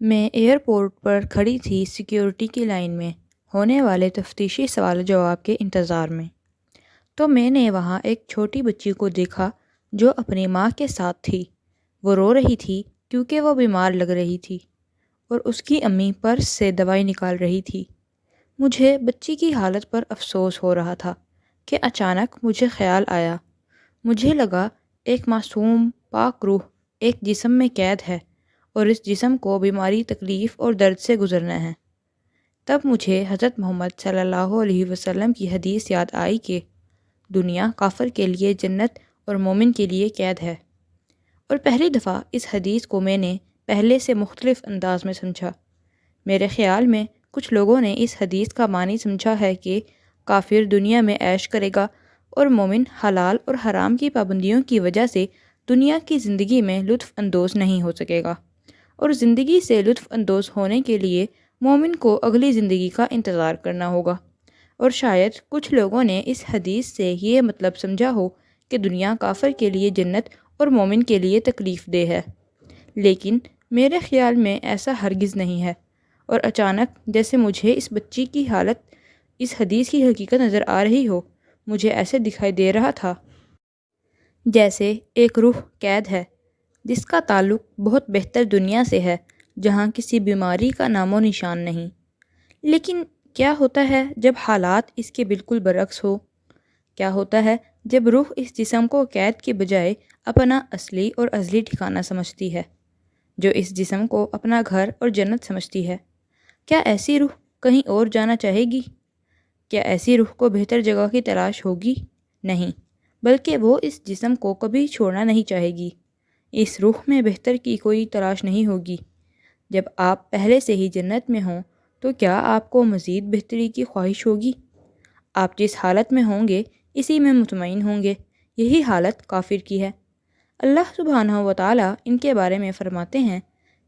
میں ایئرپورٹ پر کھڑی تھی سیکیورٹی کی لائن میں ہونے والے تفتیشی سوال جواب کے انتظار میں، تو میں نے وہاں ایک چھوٹی بچی کو دیکھا جو اپنی ماں کے ساتھ تھی۔ وہ رو رہی تھی کیونکہ وہ بیمار لگ رہی تھی اور اس کی امی پرس سے دوائی نکال رہی تھی۔ مجھے بچی کی حالت پر افسوس ہو رہا تھا کہ اچانک مجھے خیال آیا۔ مجھے لگا ایک معصوم پاک روح ایک جسم میں قید ہے اور اس جسم کو بیماری، تکلیف اور درد سے گزرنا ہے۔ تب مجھے حضرت محمد صلی اللہ علیہ وسلم کی حدیث یاد آئی کہ دنیا کافر کے لیے جنت اور مومن کے لیے قید ہے، اور پہلی دفعہ اس حدیث کو میں نے پہلے سے مختلف انداز میں سمجھا۔ میرے خیال میں کچھ لوگوں نے اس حدیث کا معنی سمجھا ہے کہ کافر دنیا میں عیش کرے گا اور مومن حلال اور حرام کی پابندیوں کی وجہ سے دنیا کی زندگی میں لطف اندوز نہیں ہو سکے گا، اور زندگی سے لطف اندوز ہونے کے لیے مومن کو اگلی زندگی کا انتظار کرنا ہوگا۔ اور شاید کچھ لوگوں نے اس حدیث سے یہ مطلب سمجھا ہو کہ دنیا کافر کے لیے جنت اور مومن کے لیے تکلیف دہ ہے، لیکن میرے خیال میں ایسا ہرگز نہیں ہے۔ اور اچانک جیسے مجھے اس بچی کی حالت اس حدیث کی حقیقت نظر آ رہی ہو، مجھے ایسے دکھائی دے رہا تھا جیسے ایک روح قید ہے جس کا تعلق بہت بہتر دنیا سے ہے جہاں کسی بیماری کا نام و نشان نہیں۔ لیکن کیا ہوتا ہے جب حالات اس کے بالکل برعکس ہو؟ کیا ہوتا ہے جب روح اس جسم کو قید کے بجائے اپنا اصلی اور ازلی ٹھکانہ سمجھتی ہے، جو اس جسم کو اپنا گھر اور جنت سمجھتی ہے؟ کیا ایسی روح کہیں اور جانا چاہے گی؟ کیا ایسی روح کو بہتر جگہ کی تلاش ہوگی؟ نہیں، بلکہ وہ اس جسم کو کبھی چھوڑنا نہیں چاہے گی۔ اس روح میں بہتر کی کوئی تلاش نہیں ہوگی۔ جب آپ پہلے سے ہی جنت میں ہوں تو کیا آپ کو مزید بہتری کی خواہش ہوگی؟ آپ جس حالت میں ہوں گے اسی میں مطمئن ہوں گے۔ یہی حالت کافر کی ہے۔ اللہ سبحانہ و تعالیٰ ان کے بارے میں فرماتے ہیں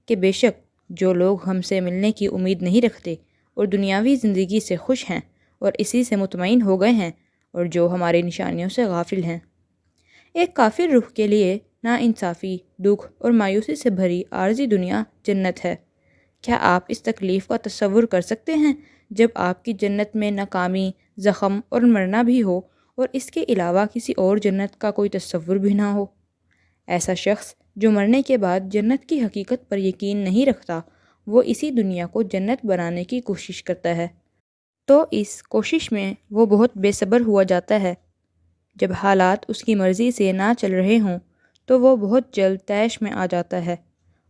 کہ بے شک جو لوگ ہم سے ملنے کی امید نہیں رکھتے اور دنیاوی زندگی سے خوش ہیں اور اسی سے مطمئن ہو گئے ہیں، اور جو ہماری نشانیوں سے غافل ہیں۔ ایک کافر روح کے لیے ناانصافی، دکھ اور مایوسی سے بھری عارضی دنیا جنت ہے۔ کیا آپ اس تکلیف کا تصور کر سکتے ہیں جب آپ کی جنت میں ناکامی، زخم اور مرنا بھی ہو اور اس کے علاوہ کسی اور جنت کا کوئی تصور بھی نہ ہو؟ ایسا شخص جو مرنے کے بعد جنت کی حقیقت پر یقین نہیں رکھتا، وہ اسی دنیا کو جنت بنانے کی کوشش کرتا ہے، تو اس کوشش میں وہ بہت بے صبر ہوا جاتا ہے۔ جب حالات اس کی مرضی سے نہ چل رہے ہوں تو وہ بہت جلد طیش میں آ جاتا ہے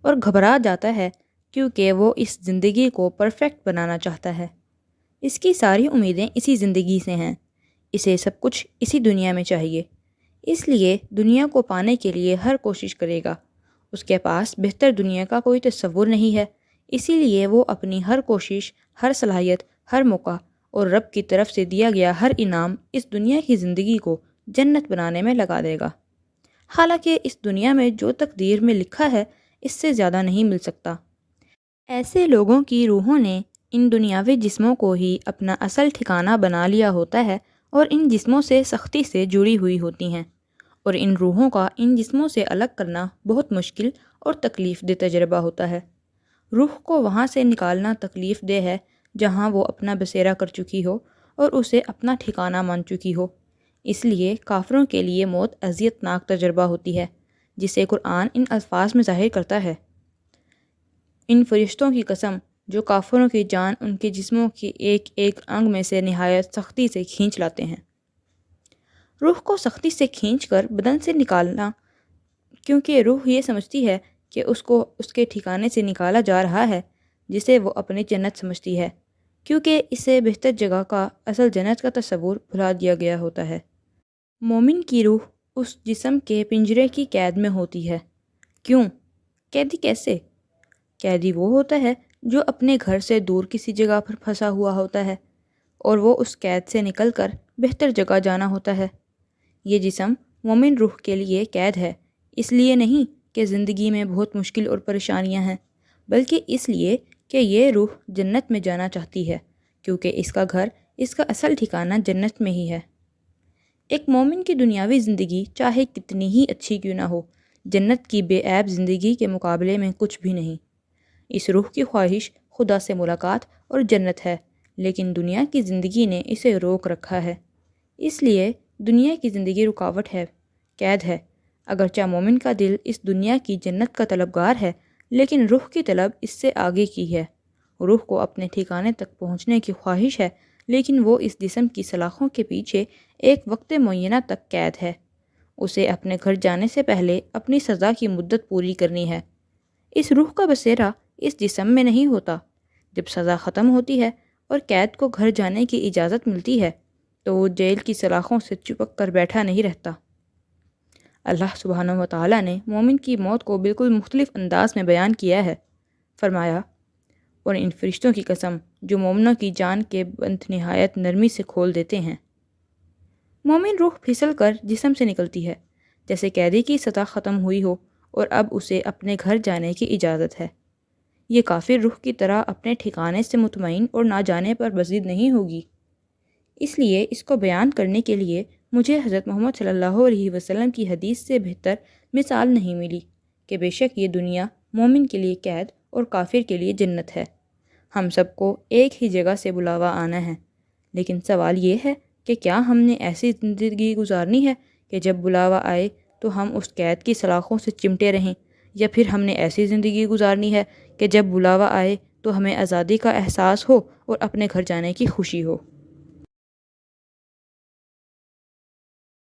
اور گھبرا جاتا ہے، کیونکہ وہ اس زندگی کو پرفیکٹ بنانا چاہتا ہے۔ اس کی ساری امیدیں اسی زندگی سے ہیں، اسے سب کچھ اسی دنیا میں چاہیے، اس لیے دنیا کو پانے کے لیے ہر کوشش کرے گا۔ اس کے پاس بہتر دنیا کا کوئی تصور نہیں ہے، اسی لیے وہ اپنی ہر کوشش، ہر صلاحیت، ہر موقع اور رب کی طرف سے دیا گیا ہر انعام اس دنیا کی زندگی کو جنت بنانے میں لگا دے گا، حالانکہ اس دنیا میں جو تقدیر میں لکھا ہے اس سے زیادہ نہیں مل سکتا۔ ایسے لوگوں کی روحوں نے ان دنیاوی جسموں کو ہی اپنا اصل ٹھکانہ بنا لیا ہوتا ہے اور ان جسموں سے سختی سے جڑی ہوئی ہوتی ہیں، اور ان روحوں کا ان جسموں سے الگ کرنا بہت مشکل اور تکلیف دہ تجربہ ہوتا ہے۔ روح کو وہاں سے نکالنا تکلیف دہ ہے جہاں وہ اپنا بسیرا کر چکی ہو اور اسے اپنا ٹھکانہ مان چکی ہو۔ اس لیے کافروں کے لیے موت اذیت ناک تجربہ ہوتی ہے، جسے قرآن ان الفاظ میں ظاہر کرتا ہے: ان فرشتوں کی قسم جو کافروں کی جان ان کے جسموں کے ایک ایک انگ میں سے نہایت سختی سے کھینچ لاتے ہیں۔ روح کو سختی سے کھینچ کر بدن سے نکالنا، کیونکہ روح یہ سمجھتی ہے کہ اس کو اس کے ٹھکانے سے نکالا جا رہا ہے جسے وہ اپنی جنت سمجھتی ہے، کیونکہ اسے بہتر جگہ کا اصل جنت کا تصور بھلا دیا گیا ہوتا ہے۔ مومن کی روح اس جسم کے پنجرے کی قید میں ہوتی ہے۔ کیوں؟ قیدی کیسے؟ قیدی وہ ہوتا ہے جو اپنے گھر سے دور کسی جگہ پر پھنسا ہوا ہوتا ہے اور وہ اس قید سے نکل کر بہتر جگہ جانا ہوتا ہے۔ یہ جسم مومن روح کے لیے قید ہے، اس لیے نہیں کہ زندگی میں بہت مشکل اور پریشانیاں ہیں، بلکہ اس لیے کہ یہ روح جنت میں جانا چاہتی ہے، کیونکہ اس کا گھر، اس کا اصل ٹھکانہ جنت میں ہی ہے۔ ایک مومن کی دنیاوی زندگی چاہے کتنی ہی اچھی کیوں نہ ہو، جنت کی بے عیب زندگی کے مقابلے میں کچھ بھی نہیں۔ اس روح کی خواہش خدا سے ملاقات اور جنت ہے، لیکن دنیا کی زندگی نے اسے روک رکھا ہے۔ اس لیے دنیا کی زندگی رکاوٹ ہے، قید ہے۔ اگرچہ مومن کا دل اس دنیا کی جنت کا طلبگار ہے، لیکن روح کی طلب اس سے آگے کی ہے۔ روح کو اپنے ٹھکانے تک پہنچنے کی خواہش ہے، لیکن وہ اس جسم کی سلاخوں کے پیچھے ایک وقت معینہ تک قید ہے۔ اسے اپنے گھر جانے سے پہلے اپنی سزا کی مدت پوری کرنی ہے۔ اس روح کا بسیرا اس جسم میں نہیں ہوتا۔ جب سزا ختم ہوتی ہے اور قید کو گھر جانے کی اجازت ملتی ہے تو وہ جیل کی سلاخوں سے چپک کر بیٹھا نہیں رہتا۔ اللہ سبحانہ و تعالیٰ نے مومن کی موت کو بالکل مختلف انداز میں بیان کیا ہے۔ فرمایا، اور ان فرشتوں کی قسم جو مومنوں کی جان کے بند نہایت نرمی سے کھول دیتے ہیں۔ مومن روح پھسل کر جسم سے نکلتی ہے جیسے قیدی کی سزا ختم ہوئی ہو اور اب اسے اپنے گھر جانے کی اجازت ہے۔ یہ کافر روح کی طرح اپنے ٹھکانے سے مطمئن اور نہ جانے پر بزید نہیں ہوگی۔ اس لیے اس کو بیان کرنے کے لیے مجھے حضرت محمد صلی اللہ علیہ وسلم کی حدیث سے بہتر مثال نہیں ملی کہ بے شک یہ دنیا مومن کے لیے قید اور کافر کے لیے جنت ہے۔ ہم سب کو ایک ہی جگہ سے بلاوا آنا ہے، لیکن سوال یہ ہے کہ کیا ہم نے ایسی زندگی گزارنی ہے کہ جب بلاوا آئے تو ہم اس قید کی سلاخوں سے چمٹے رہیں، یا پھر ہم نے ایسی زندگی گزارنی ہے کہ جب بلاوا آئے تو ہمیں آزادی کا احساس ہو اور اپنے گھر جانے کی خوشی ہو۔